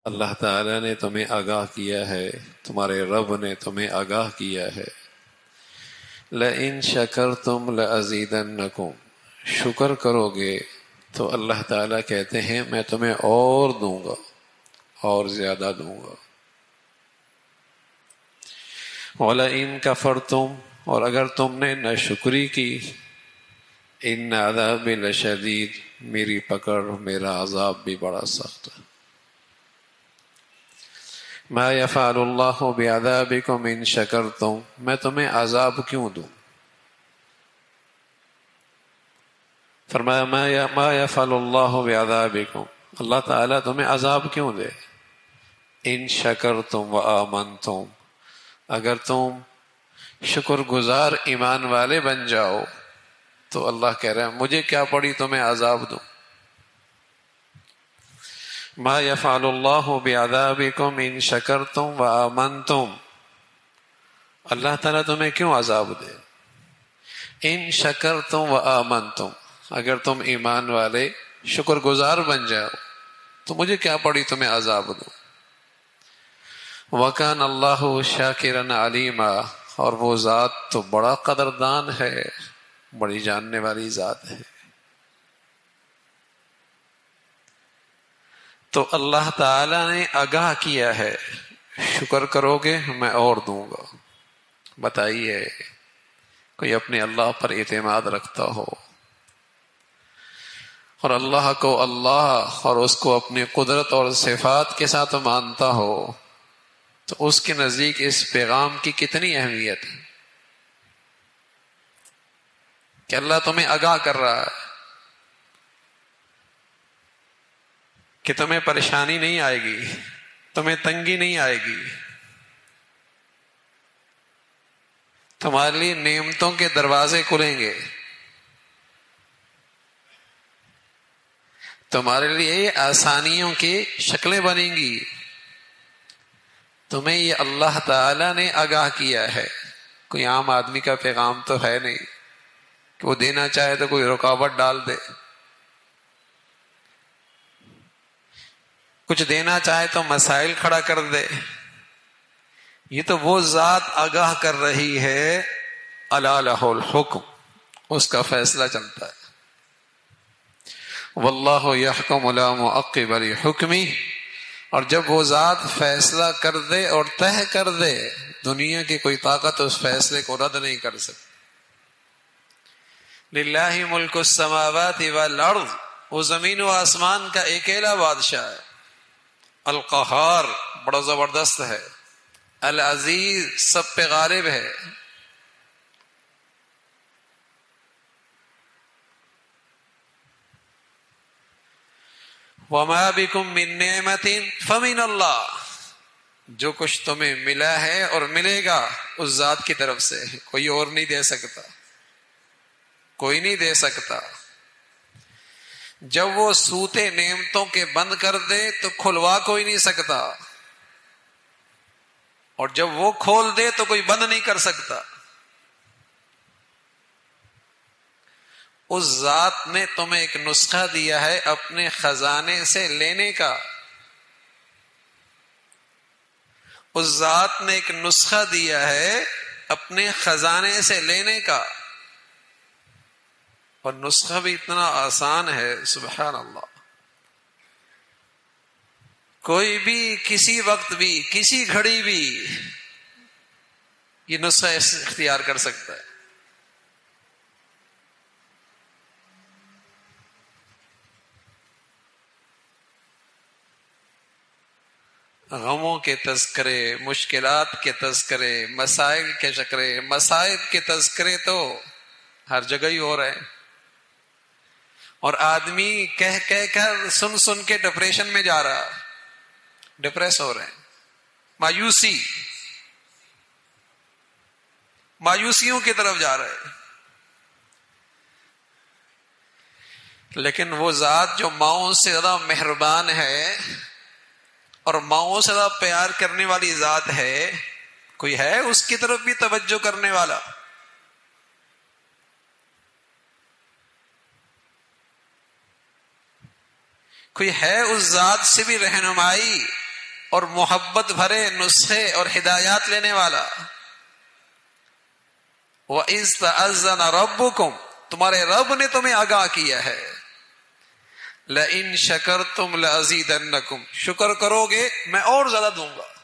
اللہ تعالیٰ نے تمہیں آگاہ کیا ہے، تمہارے رب نے تمہیں آگاہ کیا ہے، لَإِن شَكَرْتُمْ لَأَزِيدَنَّكُمْ، شکر کرو گے تو اللہ تعالیٰ کہتے ہیں میں تمہیں اور دوں گا، اور زیادہ دوں گا، وَلَئِن كَفَرْتُمْ، اور اگر تم نے ناشکری کی، إِنَّ عَذَابِ لَشَدِيدٌ، میری پکڑ، میرا عذاب بھی بڑا سخت ہے۔ ما يفعل اللہ بعذابکم ان شکرتم، میں تمہیں عذاب کیوں دوں؟ فرمایا ما يفعل اللہ بعذابکم، اللہ تعالیٰ تمہیں عذاب کیوں دے؟ ان شکرتم وآمنتم، اگر تم شکر گزار ایمان والے بن جاؤ تو اللہ کہہ رہا ہے مجھے کیا پڑی تمہیں عذاب دوں۔ ما يفعل اللہ بعذابکم ان شکرتم وآمنتم، اللہ تعالیٰ تمہیں کیوں عذاب دے؟ ان شکرتم وآمنتم، اگر تم ایمان والے شکر گزار بن جاؤ تو مجھے کیا پڑی تمہیں عذاب دوں۔ وَكَانَ اللَّهُ شَاكِرًا عَلِيمًا، اور وہ ذات تو بڑا قدردان ہے، بڑی جاننے والی ذات ہے۔ تو اللہ تعالی نے آگاہ کیا ہے شکر کرو گے میں اور دوں گا۔ بتائیے کوئی اپنے اللہ پر اعتماد رکھتا ہو اور اللہ کو اللہ اور اس کو اپنی قدرت اور صفات کے ساتھ مانتا ہو تو اس کے نزدیک اس پیغام کی کتنی اہمیت ہے کہ اللہ تمہیں آگاہ کر رہا ہے کہ تمہیں پریشانی نہیں آئے گی، تمہیں تنگی نہیں آئے گی، تمہارے لیے نعمتوں کے دروازے کھلیں گے، تمہارے لیے آسانیوں کی شکلیں بنیں گی۔ تمہیں یہ اللہ تعالی نے آگاہ کیا ہے، کوئی عام آدمی کا پیغام تو ہے نہیں کہ وہ دینا چاہے تو کوئی رکاوٹ ڈال دے، کچھ دینا چاہے تو مسائل کھڑا کر دے۔ یہ تو وہ ذات آگاہ کر رہی ہے، الا لہ الحکم، اس کا فیصلہ چلتا ہے۔ واللہ یحکم لا معقب لحکمہ، اور جب وہ ذات فیصلہ کر دے اور طے کر دے، دنیا کی کوئی طاقت اس فیصلے کو رد نہیں کر سکتی۔ للہ ملک السماوات والارض، وہ زمین و آسمان کا اکیلا بادشاہ ہے۔ القہار، بڑا زبردست ہے۔ العزیز، سب پہ غالب ہے۔ وما بکم من نعمت فمن اللہ، جو کچھ تمہیں ملا ہے اور ملے گا اس ذات کی طرف سے، کوئی اور نہیں دے سکتا، کوئی نہیں دے سکتا۔ جب وہ سوتے نعمتوں کے بند کر دے تو کھلوا کوئی نہیں سکتا، اور جب وہ کھول دے تو کوئی بند نہیں کر سکتا۔ اس ذات نے تمہیں ایک نسخہ دیا ہے اپنے خزانے سے لینے کا، اس ذات نے ایک نسخہ دیا ہے اپنے خزانے سے لینے کا، اور نسخہ بھی اتنا آسان ہے، سبحان اللہ۔ کوئی بھی کسی وقت بھی کسی گھڑی بھی یہ نسخہ اختیار کر سکتا ہے۔ غموں کے تذکرے، مشکلات کے تذکرے، مسائل کے شکرے، مصائب کے تذکرے تو ہر جگہ ہی ہو رہے ہیں، اور آدمی کہہ کہہ کر سن سن کے ڈپریشن میں جا رہا، ڈپریس ہو رہے ہیں، مایوسیوں کی طرف جا رہے ہیں۔ لیکن وہ ذات جو ماؤں سے زیادہ مہربان ہے اور ماؤں سے زیادہ پیار کرنے والی ذات ہے، کوئی ہے اس کی طرف بھی توجہ کرنے والا؟ کوئی ہے اس ذات سے بھی رہنمائی اور محبت بھرے نسخے اور ہدایات لینے والا. وَإِذْ تَأَذَّنَ رَبُّكُمْ، تمہارے رب نے تمہیں آگاہ کیا ہے. لَإِن شَكَرْتُمْ لَأَزِيدَنَّكُمْ، شکر کرو گے میں اور زیادہ دوں گا.